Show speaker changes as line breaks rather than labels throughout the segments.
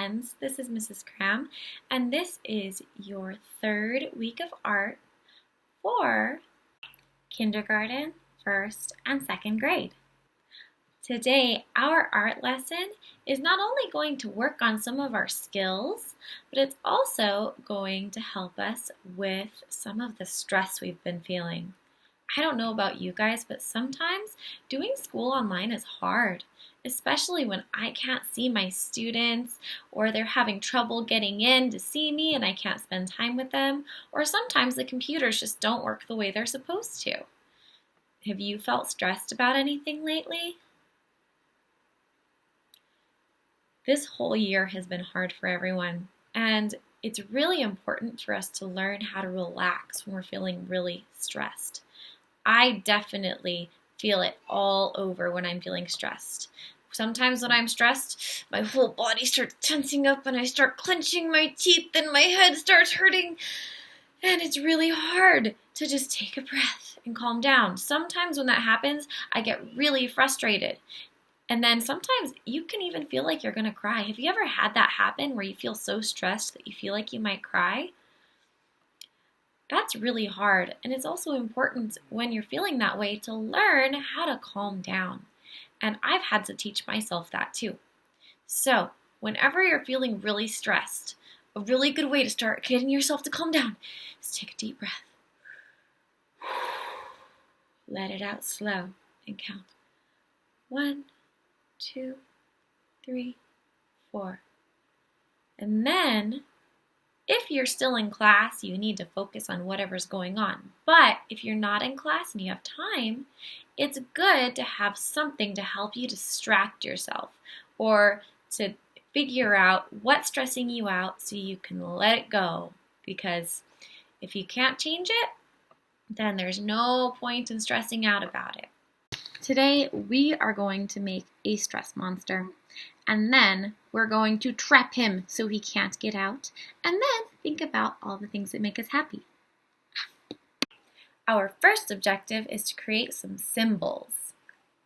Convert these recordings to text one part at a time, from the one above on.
friends. This is Mrs. Cram, and this is your third week of art for kindergarten, first, and second grade. Today, our art lesson is not only going to work on some of our skills, but it's also going to help us with some of the stress we've been feeling. I don't know about you guys, but sometimes doing school online is hard, especially when I can't see my students, or they're having trouble getting in to see me and I can't spend time with them, or sometimes the computers just don't work the way they're supposed to. Have you felt stressed about anything lately? This whole year has been hard for everyone, and it's really important for us to learn how to relax when we're feeling really stressed. I definitely feel it all over when I'm feeling stressed. Sometimes when I'm stressed, my whole body starts tensing up and I start clenching my teeth and my head starts hurting. And it's really hard to just take a breath and calm down. Sometimes when that happens, I get really frustrated. And then sometimes you can even feel like you're going to cry. Have you ever had that happen where you feel so stressed that you feel like you might cry? That's really hard, and it's also important when you're feeling that way to learn how to calm down. And I've had to teach myself that too. So, whenever you're feeling really stressed, a really good way to start getting yourself to calm down is take a deep breath. Let it out slow and count. 1, 2, 3, 4. And then, if you're still in class, you need to focus on whatever's going on. But if you're not in class and you have time, it's good to have something to help you distract yourself or to figure out what's stressing you out so you can let it go. Because if you can't change it, then there's no point in stressing out about it. Today, we are going to make a stress monster. And then we're going to trap him so he can't get out. And then think about all the things that make us happy. Our first objective is to create some symbols.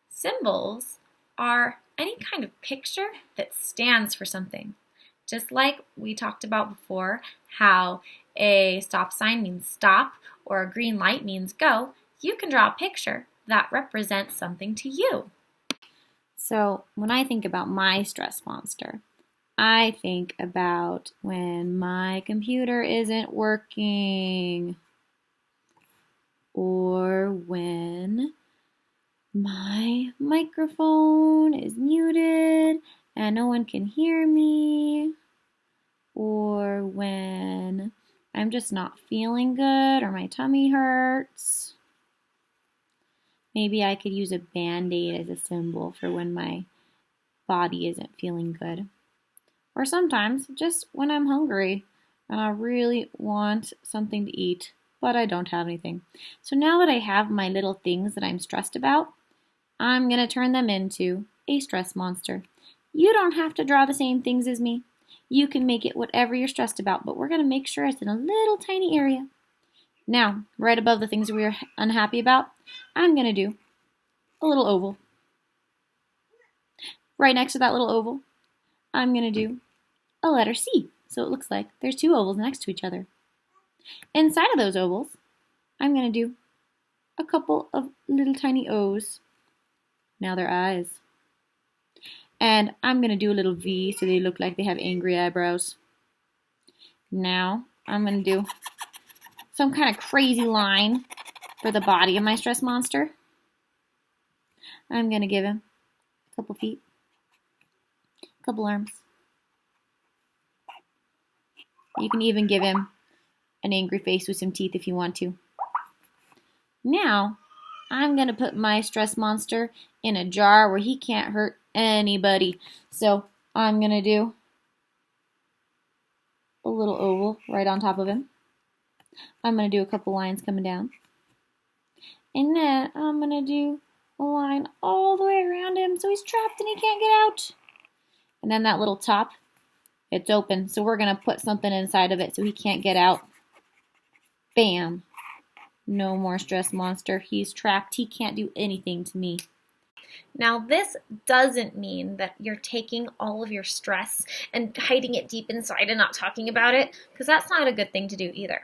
Symbols are any kind of picture that stands for something. Just like we talked about before, how a stop sign means stop or a green light means go, you can draw a picture that represents something to you. So when I think about my stress monster, I think about when my computer isn't working, or when my microphone is muted and no one can hear me, or when I'm just not feeling good or my tummy hurts. Maybe I could use a Band-Aid as a symbol for when my body isn't feeling good. Or sometimes just when I'm hungry and I really want something to eat, but I don't have anything. So now that I have my little things that I'm stressed about, I'm going to turn them into a stress monster. You don't have to draw the same things as me. You can make it whatever you're stressed about, but we're going to make sure it's in a little tiny area. Now, right above the things we're unhappy about, I'm going to do a little oval. Right next to that little oval, I'm going to do a letter C. So it looks like there's two ovals next to each other. Inside of those ovals, I'm going to do a couple of little tiny O's. Now they're eyes. And I'm going to do a little V so they look like they have angry eyebrows. Now I'm going to do some kind of crazy line for the body of my stress monster. I'm going to give him a couple feet, a couple arms. You can even give him an angry face with some teeth if you want to. Now, I'm going to put my stress monster in a jar where he can't hurt anybody. So I'm going to do a little oval right on top of him. I'm going to do a couple lines coming down. And then I'm going to do a line all the way around him so he's trapped and he can't get out. And then that little top, it's open. So we're going to put something inside of it so he can't get out. Bam. No more stress monster. He's trapped. He can't do anything to me. Now, this doesn't mean that you're taking all of your stress and hiding it deep inside and not talking about it, because that's not a good thing to do either.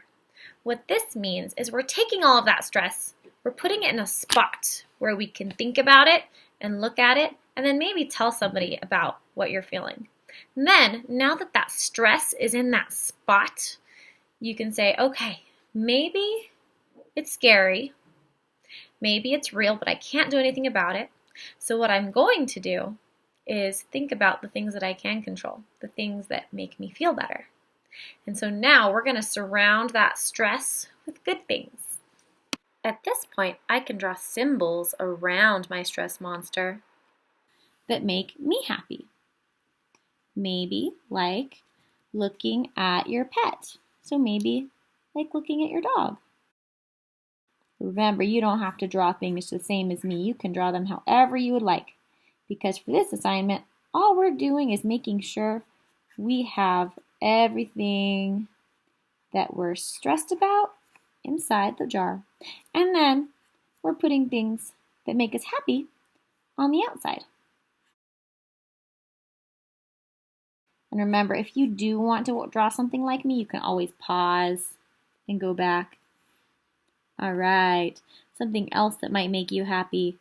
What this means is we're taking all of that stress, we're putting it in a spot where we can think about it and look at it, and then maybe tell somebody about what you're feeling. And then, now that that stress is in that spot, you can say, okay, maybe it's scary, maybe it's real, but I can't do anything about it. So what I'm going to do is think about the things that I can control, the things that make me feel better. And so now we're going to surround that stress with good things. At this point, I can draw symbols around my stress monster that make me happy. Maybe like looking at your pet. So maybe like looking at your dog. Remember, you don't have to draw things the same as me. You can draw them however you would like. Because for this assignment, all we're doing is making sure we have everything that we're stressed about inside the jar. And then we're putting things that make us happy on the outside. And remember, if you do want to draw something like me, you can always pause and go back. All right, something else that might make you happy.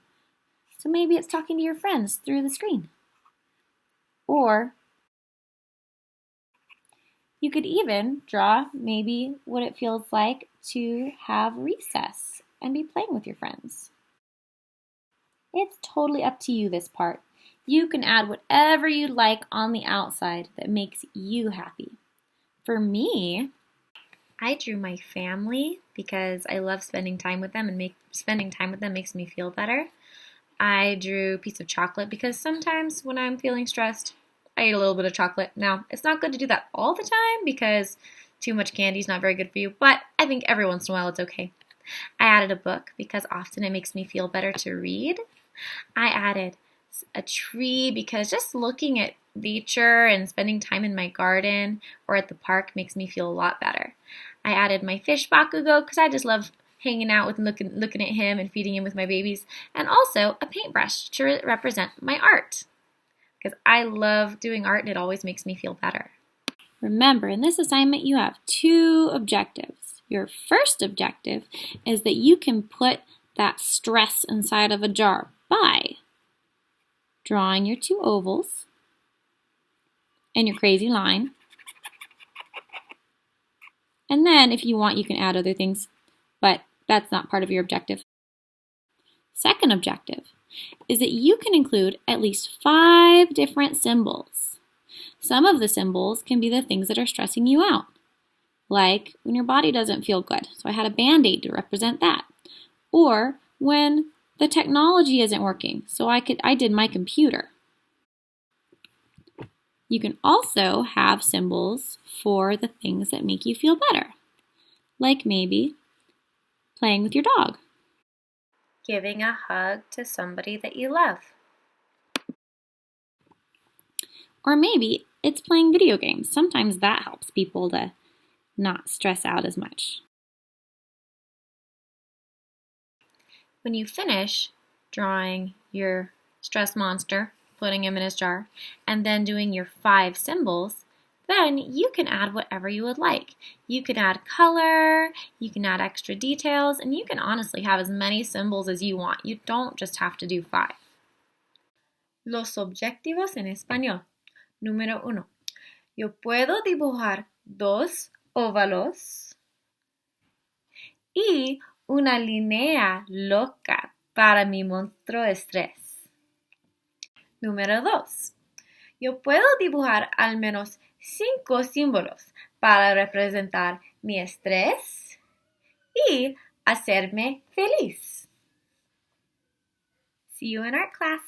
So maybe it's talking to your friends through the screen. Or you could even draw maybe what it feels like to have recess and be playing with your friends. It's totally up to you, this part. You can add whatever you like on the outside that makes you happy. For me, I drew my family because I love spending time with them, and spending time with them makes me feel better. I drew a piece of chocolate because sometimes when I'm feeling stressed, I eat a little bit of chocolate. Now, it's not good to do that all the time because too much candy is not very good for you, but I think every once in a while it's okay. I added a book because often it makes me feel better to read. I added a tree because just looking at nature and spending time in my garden or at the park makes me feel a lot better. I added my fish Bakugo because I just love hanging out with and looking at him and feeding him with my babies, and also a paintbrush to represent my art because I love doing art and it always makes me feel better. Remember, in this assignment you have 2 objectives. Your first objective is that you can put that stress inside of a jar by drawing your 2 ovals and your crazy line. And then if you want, you can add other things, but that's not part of your objective. Second objective is that you can include at least 5 different symbols. Some of the symbols can be the things that are stressing you out, like when your body doesn't feel good. So I had a Band-Aid to represent that. Or when the technology isn't working, so I did my computer. You can also have symbols for the things that make you feel better, like maybe playing with your dog, giving a hug to somebody that you love, or maybe it's playing video games. Sometimes that helps people to not stress out as much. When you finish drawing your stress monster, putting him in his jar, and then doing your 5 symbols, then you can add whatever you would like. You can add color, you can add extra details, and you can honestly have as many symbols as you want. You don't just have to do 5. Los objetivos en español. Número 1. Yo puedo dibujar 2 óvalos y una línea loca para mi monstruo estrés. Número 2. Yo puedo dibujar al menos 5 símbolos para representar mi estrés y hacerme feliz. See you in art class.